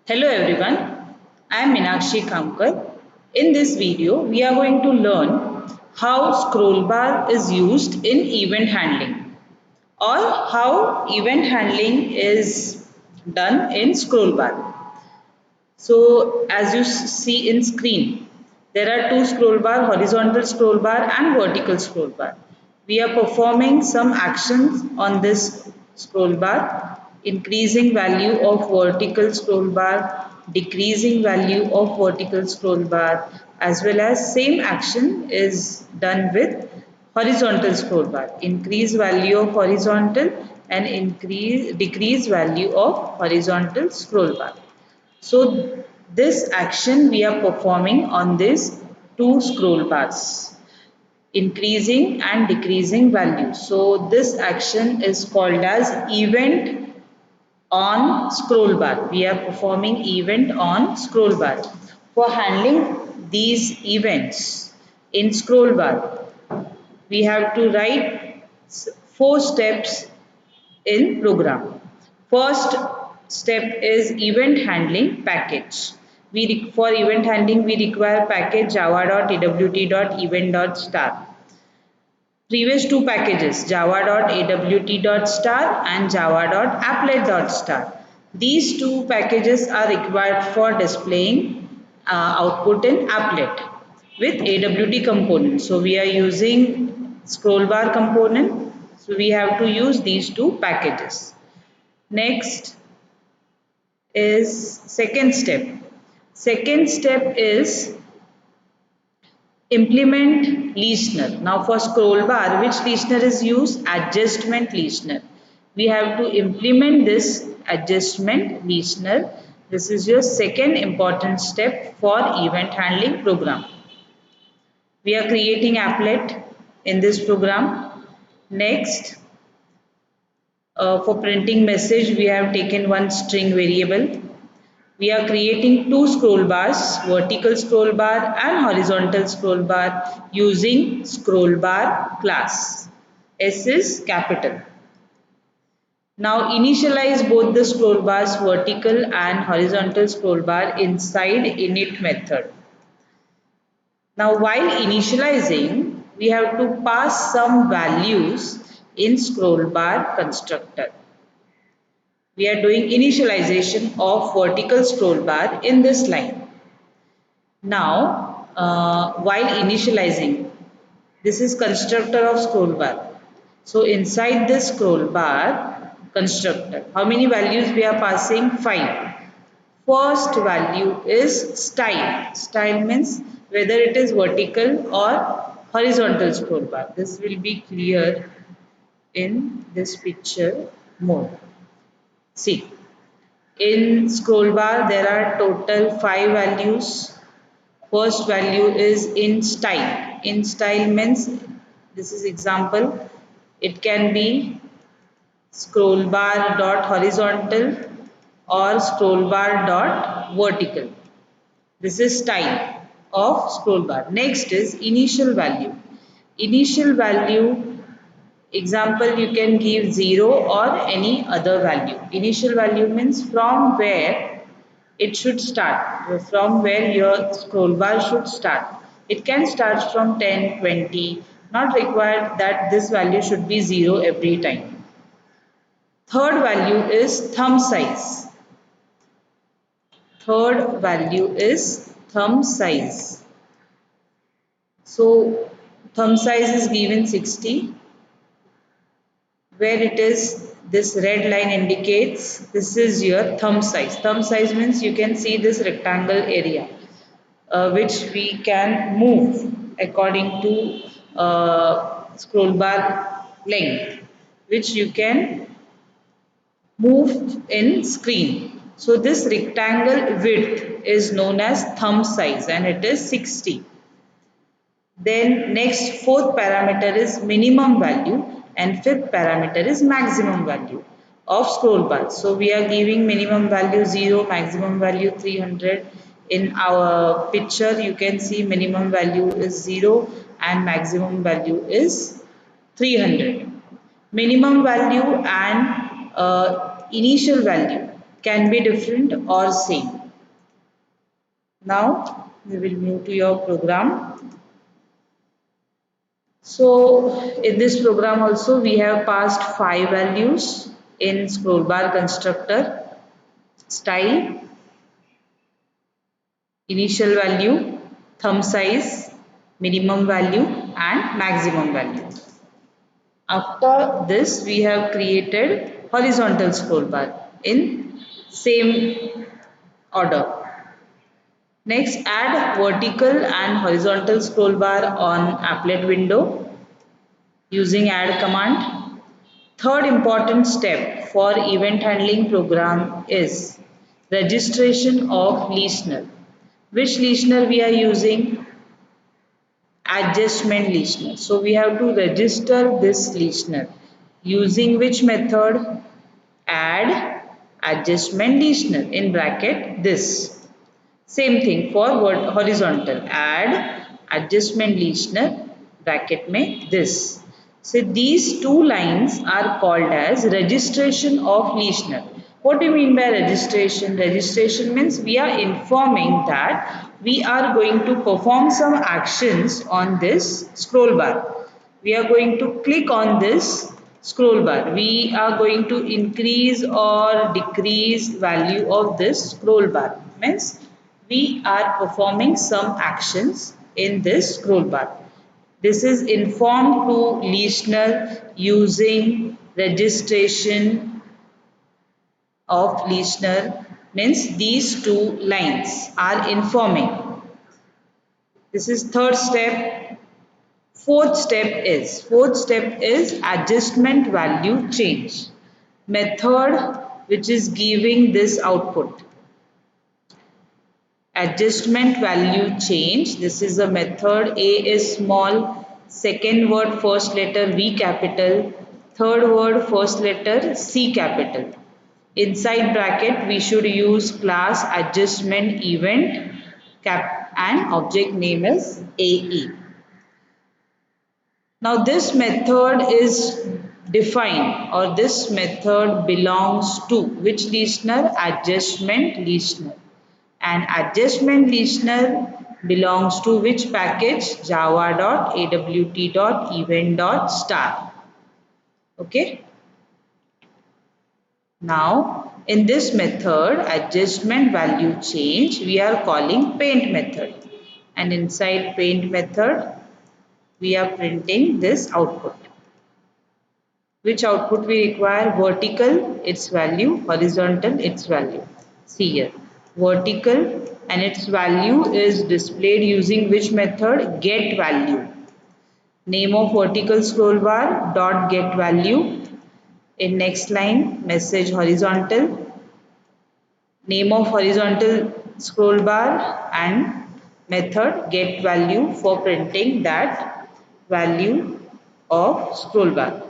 Hello everyone, I am Meenakshi Kamkar. In this video, we are going to learn how scroll bar is used in event handling or how event handling is done in scroll bar. So as you see in screen, there are two scroll bar, horizontal scroll bar and vertical scroll bar. We are performing some actions on this scroll bar, increasing value of vertical scroll bar, decreasing value of vertical scroll bar, as well as same action is done with horizontal scroll bar, increase value of horizontal and decrease value of horizontal scroll bar. So this action we are performing on these two scroll bars, increasing and decreasing value. So this action is called as event on scroll bar. We are performing event on scroll bar. For handling these events in scroll bar, we have to write four steps in program. First step is event handling package. For event handling, we require package java.awt.event.star. Previous two packages java.awt.star and java.applet.star. These two packages are required for displaying output in applet with AWT component. So we are using scroll bar component. So we have to use these two packages. Next is second step. Second step is implement listener. Now for scroll bar, which listener is used? Adjustment listener. We have to implement this adjustment listener. This is your second important step for event handling program. We are creating applet in this program. Next, for printing message, we have taken one string variable. We are creating two scroll bars, vertical scroll bar and horizontal scroll bar using scroll bar class. S is capital. Now initialize both the scroll bars, vertical and horizontal scroll bar inside init method. Now while initializing, we have to pass some values in scroll bar constructor. We are doing initialization of vertical scroll bar in this line. Now, while initializing, this is constructor of scroll bar. So inside this scroll bar constructor, how many values we are passing? 5. First value is style. Style means whether it is vertical or horizontal scroll bar. This will be clear in this picture more. See, in scroll bar there are total 5 values. First value is in style. In style means, this is example, it can be scroll bar dot horizontal or scroll bar dot vertical. This is style of scroll bar. Next is initial value. Initial value, example, you can give 0 or any other value. Initial value means from where it should start, from where your scroll bar should start. It can start from 10, 20, not required that this value should be 0 every time. Third value is thumb size. Third value is thumb size. So thumb size is given 60. Where it is, this red line indicates this is your thumb size. Thumb size means you can see this rectangle area which we can move according to scroll bar length, which you can move in screen. So this rectangle width is known as thumb size and it is 60. Then next, fourth parameter is minimum value and fifth parameter is maximum value of scroll bar. So we are giving minimum value 0, maximum value 300. In our picture you can see minimum value is 0 and maximum value is 300. Minimum value and initial value. can be different or same. Now we will move to your program. So in this program also we have passed 5 values in scroll bar constructor: style, initial value, thumb size, minimum value and maximum value. After this we have created horizontal scroll bar in same order. Next, add vertical and horizontal scroll bar on applet window using add command. Third important step for event handling program is registration of listener. Which listener we are using? Adjustment listener. So we have to register this listener using which method? Add adjustment listener in bracket this. Same thing for horizontal. Add adjustment listener bracket में this. So these two lines are called as registration of listener. What do you mean by registration? Registration means we are informing that we are going to perform some actions on this scroll bar. We are going to click on this scroll bar. We are going to increase or decrease value of this scroll bar. Means we are performing some actions in this scroll bar. This is informed to listener using registration of listener, means these two lines are informing. This is third step. Fourth step is adjustment value change method, which is giving this output. Adjustment value change. This is a method. A is small, second word first letter V capital, third word first letter C capital. Inside bracket we should use class adjustment event cap and object name is AE. Now this method is defined, or this method belongs to which listener? Adjustment listener. And adjustment listener belongs to which package? java.awt.event.star. Okay. Now in this method adjustment value change we are calling paint method, and inside paint method we are printing this output. Which output we require? Vertical, its value; horizontal, its value. See here, vertical and its value is displayed using which method? Get value. Name of vertical scroll bar dot get value. In next line, message horizontal. Name of horizontal scroll bar and method get value for printing that value of scroll bar.